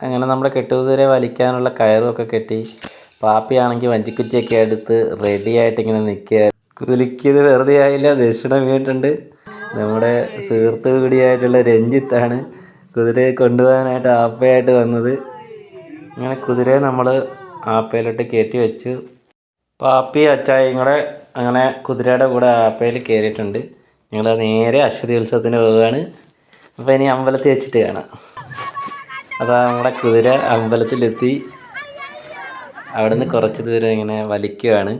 അങ്ങനെ നമ്മുടെ കെട്ടുകുതിരയെ വലിക്കാനുള്ള കയറുമൊക്കെ കെട്ടി പാപ്പിയാണെങ്കിൽ വഞ്ചിക്കുറ്റിയൊക്കെ എടുത്ത് റെഡിയായിട്ട് ഇങ്ങനെ നിൽക്കുക. കുലുക്കിയത് വെറുതെ ആയില്ല, ദക്ഷിണ വീണിട്ടുണ്ട്. നമ്മുടെ സുഹൃത്ത് കൂടിയായിട്ടുള്ള രഞ്ജിത്താണ് കുതിരയെ കൊണ്ടുപോകാനായിട്ട് ആപ്പയായിട്ട് വന്നത്. അങ്ങനെ കുതിരയെ നമ്മൾ ആപ്പയിലോട്ട് കയറ്റി വെച്ചു. പാപ്പി അച്ചായും കൂടെ അങ്ങനെ കുതിരയുടെ കൂടെ ആപ്പയിൽ കയറിയിട്ടുണ്ട്. ഞങ്ങൾ നേരെ അശ്വതി ഉത്സവത്തിന് പോവുകയാണ്. അപ്പോൾ ഇനി അമ്പലത്തിൽ വെച്ചിട്ട് കാണാം. അതാ നമ്മുടെ കുതിര അമ്പലത്തിലെത്തി. അവിടുന്ന് കുറച്ച് ദൂരം ഇങ്ങനെ വലിക്കുകയാണ്.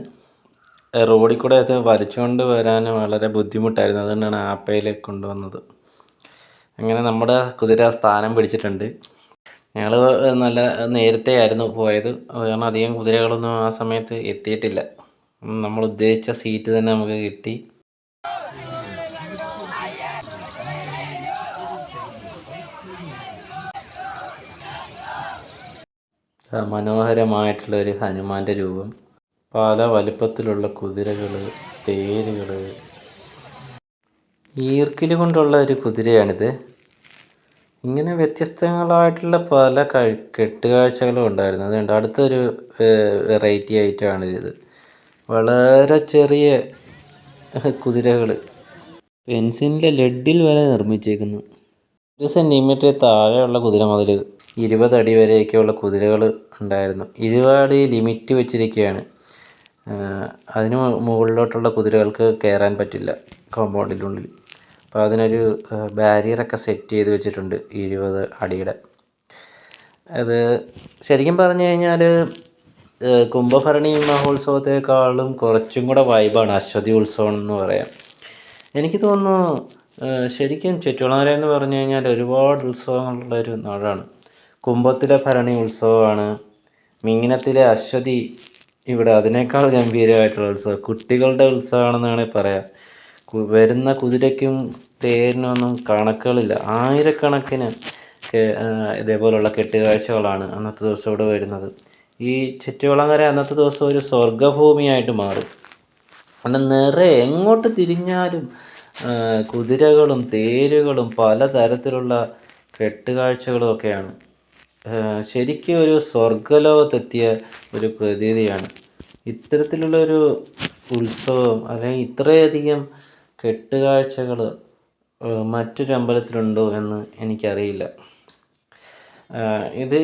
റോഡിൽ കൂടെ അത് വലിച്ചുകൊണ്ട് വരാൻ വളരെ ബുദ്ധിമുട്ടായിരുന്നു. അതുകൊണ്ടാണ് ആപ്പയിൽ കൊണ്ടുവന്നത്. അങ്ങനെ നമ്മുടെ കുതിര സ്ഥാനം പിടിച്ചിട്ടുണ്ട്. ഞങ്ങൾ നല്ല നേരത്തെ ആയിരുന്നു പോയത്. കാരണം അധികം കുതിരകളൊന്നും ആ സമയത്ത് എത്തിയിട്ടില്ല. നമ്മൾ ഉദ്ദേശിച്ച സീറ്റ് തന്നെ നമുക്ക് കിട്ടി. മനോഹരമായിട്ടുള്ള ഒരു ഹനുമാൻ്റെ രൂപം, പല വലിപ്പത്തിലുള്ള കുതിരകൾ, തേരുകൾ. ഈർക്കിൽ കൊണ്ടുള്ള ഒരു കുതിരയാണിത്. ഇങ്ങനെ വ്യത്യസ്തങ്ങളായിട്ടുള്ള പല കെട്ടുകാഴ്ചകളും ഉണ്ടായിരുന്നു. അതുകൊണ്ട് അടുത്തൊരു വെറൈറ്റി ആയിട്ടാണിത്. വളരെ ചെറിയ കുതിരകൾ, പെൻസിലിൻ്റെ ലെഡിൽ വരെ നിർമ്മിച്ചേക്കുന്നു. 1 സെൻറ്റിമീറ്റർ താഴെയുള്ള കുതിര മുതൽ 20 അടി വരെയൊക്കെയുള്ള കുതിരകൾ ഉണ്ടായിരുന്നു. 20 അടി ലിമിറ്റ് വെച്ചിരിക്കുകയാണ്. അതിന് മുകളിലോട്ടുള്ള കുതിരകൾക്ക് കയറാൻ പറ്റില്ല കോമ്പൗണ്ടിനുള്ളിൽ. അപ്പോൾ അതിനൊരു ബാരിയറൊക്കെ സെറ്റ് ചെയ്ത് വെച്ചിട്ടുണ്ട് 20 അടിയുടെ. അത് ശരിക്കും പറഞ്ഞു കഴിഞ്ഞാൽ കുംഭഭരണി മഹോത്സവത്തെക്കാളും കുറച്ചും കൂടെ വൈബാണ് അശ്വതി ഉത്സവം എന്ന് പറയാം. എനിക്ക് തോന്നുന്നു ശരിക്കും ചെറ്റുളങ്ങര എന്ന് പറഞ്ഞു കഴിഞ്ഞാൽ ഒരുപാട് ഉത്സവങ്ങളുള്ള ഒരു നാടാണ്. കുംഭത്തിലെ ഭരണി ഉത്സവമാണ്, മീനത്തിലെ അശ്വതി ഇവിടെ അതിനേക്കാൾ ഗംഭീരമായിട്ടുള്ള ഉത്സവം. കുട്ടികളുടെ ഉത്സവമാണെന്ന് വേണമെങ്കിൽ പറയാം. വരുന്ന കുതിരയ്ക്കും തേരിനൊന്നും കണക്കുകളില്ല. ആയിരക്കണക്കിന് ഇതേപോലുള്ള കെട്ടുകാഴ്ചകളാണ് അന്നത്തെ ദിവസം ഇവിടെ വരുന്നത്. ഈ ചുറ്റുകുളങ്ങര അന്നത്തെ ദിവസം ഒരു സ്വർഗ്ഗഭൂമിയായിട്ട് മാറും. അവിടെ നിറയെ എങ്ങോട്ട് തിരിഞ്ഞാലും കുതിരകളും തേരുകളും പലതരത്തിലുള്ള കെട്ടുകാഴ്ചകളും ഒക്കെയാണ്. ശരിക്കും ഒരു സ്വർഗ്ഗലോകത്തെത്തിയ ഒരു പ്രതീതിയാണ്. ഇത്തരത്തിലുള്ളൊരു ഉത്സവം അല്ലെങ്കിൽ ഇത്രയധികം കെട്ടുകാഴ്ചകൾ മറ്റൊരു അമ്പലത്തിലുണ്ടോ എന്ന് എനിക്കറിയില്ല.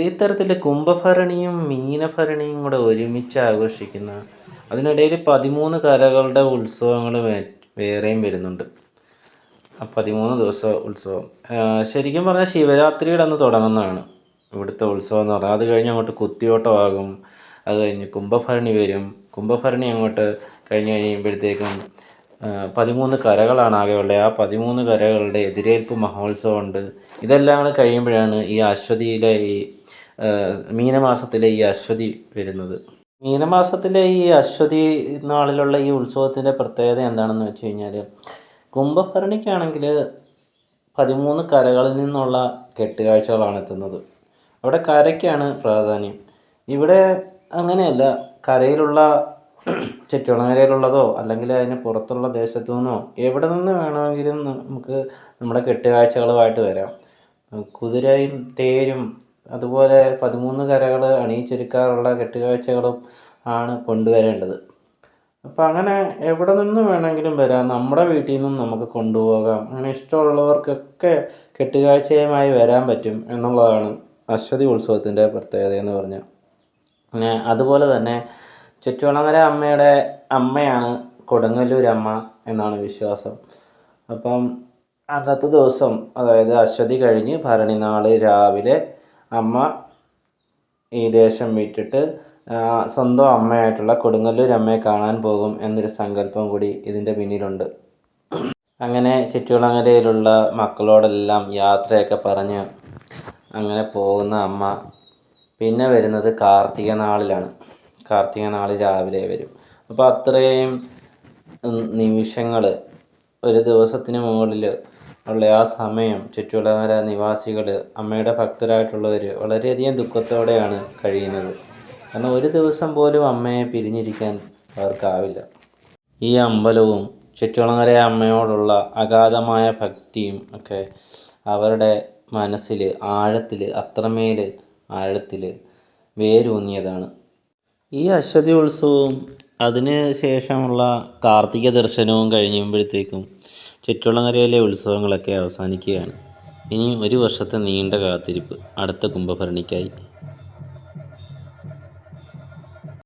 ഇത്തരത്തിൽ കുംഭഭരണിയും മീനഭരണിയും കൂടെ ഒരുമിച്ച് ആഘോഷിക്കുന്ന, അതിനിടയിൽ 13 കരകളുടെ ഉത്സവങ്ങൾ വേറെയും വരുന്നുണ്ട്. 13 ദിവസം ഉത്സവം ശരിക്കും പറഞ്ഞാൽ ശിവരാത്രിയുടെ അന്ന് തുടങ്ങുന്നതാണ് ഇവിടുത്തെ ഉത്സവം എന്ന് പറഞ്ഞാൽ. അത് കഴിഞ്ഞ് അങ്ങോട്ട് കുത്തിയോട്ടമാകും. അത് കഴിഞ്ഞ് കുംഭഭരണി വരും. കുംഭഭരണി അങ്ങോട്ട് കഴിഞ്ഞ് കഴിയുമ്പോഴത്തേക്കും 13 കരകളാണ് ആകെയുള്ളത്. ആ 13 കരകളുടെ എതിരേൽപ്പ് മഹോത്സവമുണ്ട്. ഇതെല്ലാം കൂടെ കഴിയുമ്പോഴാണ് ഈ അശ്വതിയിലെ ഈ മീനമാസത്തിലെ ഈ അശ്വതി വരുന്നത്. മീനമാസത്തിലെ ഈ അശ്വതി നാളിലുള്ള ഈ ഉത്സവത്തിൻ്റെ പ്രത്യേകത എന്താണെന്ന് വെച്ച് കഴിഞ്ഞാൽ, കുംഭഭരണിക്കാണെങ്കിൽ 13 കരകളിൽ നിന്നുള്ള കെട്ടുകാഴ്ചകളാണ് എത്തുന്നത്. അവിടെ കരയ്ക്കാണ് പ്രാധാന്യം. ഇവിടെ അങ്ങനെയല്ല. കരയിലുള്ള ചുറ്റുളങ്ങരയിലുള്ളതോ അല്ലെങ്കിൽ അതിന് പുറത്തുള്ള ദേശത്തു നിന്നോ എവിടെ നിന്ന് വേണമെങ്കിലും നമുക്ക് നമ്മുടെ കെട്ടുകാഴ്ചകളുമായിട്ട് വരാം. കുതിരയും തേരും അതുപോലെ 13 കരകൾ അണിയിച്ചൊരുക്കാറുള്ള കെട്ടുകാഴ്ചകളും ആണ് കൊണ്ടുവരേണ്ടത്. അപ്പോൾ അങ്ങനെ എവിടെ നിന്ന് വേണമെങ്കിലും വരാം. നമ്മുടെ വീട്ടിൽ നിന്നും നമുക്ക് കൊണ്ടുപോകാം. അങ്ങനെ ഇഷ്ടമുള്ളവർക്കൊക്കെ കെട്ടുകാഴ്ചയുമായി വരാൻ പറ്റും എന്നുള്ളതാണ് അശ്വതി ഉത്സവത്തിൻ്റെ പ്രത്യേകത എന്ന് പറഞ്ഞാൽ. പിന്നെ അതുപോലെ തന്നെ ചുറ്റുവളങ്ങര അമ്മയുടെ അമ്മയാണ് കൊടുങ്ങല്ലൂർ അമ്മ എന്നാണ് വിശ്വാസം. അപ്പം അന്നത്തെ ദിവസം, അതായത് അശ്വതി കഴിഞ്ഞ് ഭരണി നാൾ രാവിലെ അമ്മ ഈ ദേശം വിട്ടിട്ട് സ്വന്തം അമ്മയായിട്ടുള്ള കൊടുങ്ങല്ലൂർ അമ്മയെ കാണാൻ പോകും എന്നൊരു സങ്കല്പം കൂടി ഇതിൻ്റെ പിന്നിലുണ്ട്. അങ്ങനെ ചുറ്റുകുളങ്ങരയിലുള്ള മക്കളോടെല്ലാം യാത്രയൊക്കെ പറഞ്ഞ് അങ്ങനെ പോകുന്ന അമ്മ പിന്നെ വരുന്നത് കാർത്തിക നാളിലാണ്. കാർത്തിക നാൾ രാവിലെ വരും. അപ്പോൾ അത്രയും നിമിഷങ്ങൾ, ഒരു ദിവസത്തിന് മുകളിൽ ഉള്ള ആ സമയം ചുറ്റുകുളങ്ങര നിവാസികൾ, അമ്മയുടെ ഭക്തരായിട്ടുള്ളവർ വളരെയധികം ദുഃഖത്തോടെയാണ് കഴിയുന്നത്. കാരണം ഒരു ദിവസം പോലും അമ്മയെ പിരിഞ്ഞിരിക്കാൻ അവർക്കാവില്ല. ഈ അമ്പലവും ചുറ്റുകുളങ്ങര അമ്മയോടുള്ള അഗാധമായ ഭക്തിയും ഒക്കെ അവരുടെ മനസ്സിൽ ആഴത്തിൽ അത്രമേൽ ആഴത്തിൽ വേരൂന്നിയതാണ്. ഈ അശ്വതി ഉത്സവവും അതിന് ശേഷമുള്ള കാർത്തിക ദർശനവും കഴിയുമ്പോഴത്തേക്കും ചുറ്റുളങ്ങരയിലെ ഉത്സവങ്ങളൊക്കെ അവസാനിക്കുകയാണ്. ഇനി ഒരു വർഷത്തെ നീണ്ട കാത്തിരിപ്പ് അടുത്ത കുംഭഭരണിക്കായി.